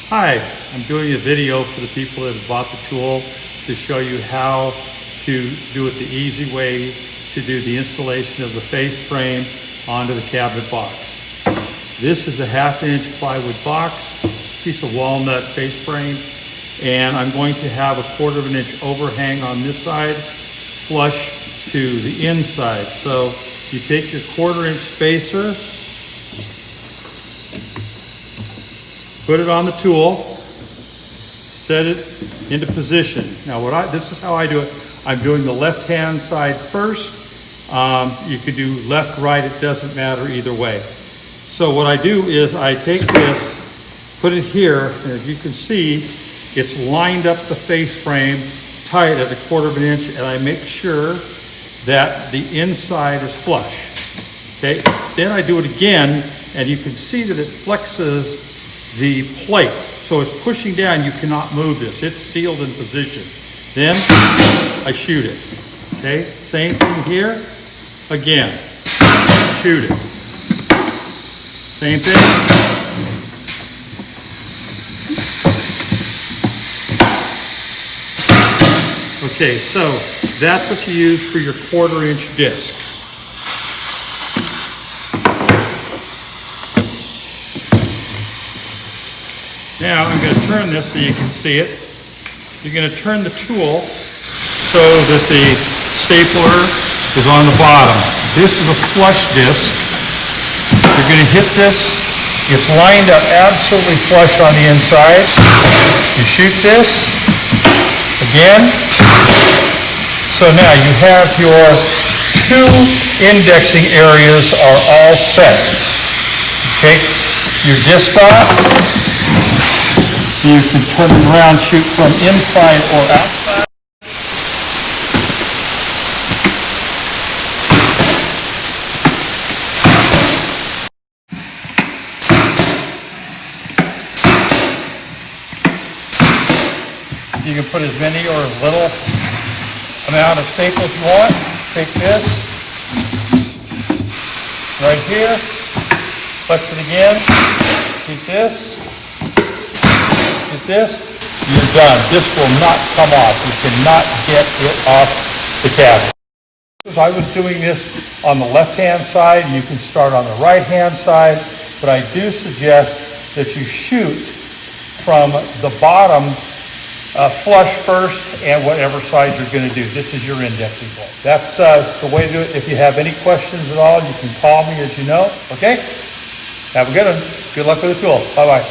Hi, I'm doing a video for the people that have bought the tool to show you how to do it the easy way to do the installation of the face frame onto the cabinet box. This is a 1/2 inch plywood box, piece of walnut face frame, and I'm going to have a 1/4 inch overhang on this side, flush to the inside. So you take your 1/4 inch spacer, put it on the tool, set it into position. Now this is how I do it. I'm doing the left-hand side first. You could do left, right, it doesn't matter either way. So what I do is I take this, put it here, and as you can see, it's lined up the face frame tight at a 1/4 inch, and I make sure that the inside is flush. Okay, then I do it again, and you can see that it flexes the plate. So it's pushing down, you cannot move this. It's sealed in position. Then I shoot it. Okay, same thing here. Again, shoot it. Same thing. Okay, so that's what you use for your 1/4 inch disc. Now I'm going to turn this so you can see it. You're going to turn the tool so that the stapler is on the bottom. This is a flush disc. You're going to get this. It's lined up absolutely flush on the inside. You shoot this again. So now you have your 2 indexing areas are all set. Okay, your disc thought. You can turn it around, shoot from inside or outside. You can put as many or as little amount of staples you want. Take this, right here, flex it again, shoot this, hit this, you're done. This will not come off. You cannot get it off the cabinet. If I was doing this on the left-hand side, you can start on the right-hand side, but I do suggest that you shoot from the bottom flush first and whatever side you're going to do. This is your indexing point. That's the way to do it. If you have any questions at all, you can call me, as you know. Okay? Have a good one. Good luck with the tool. Bye-bye.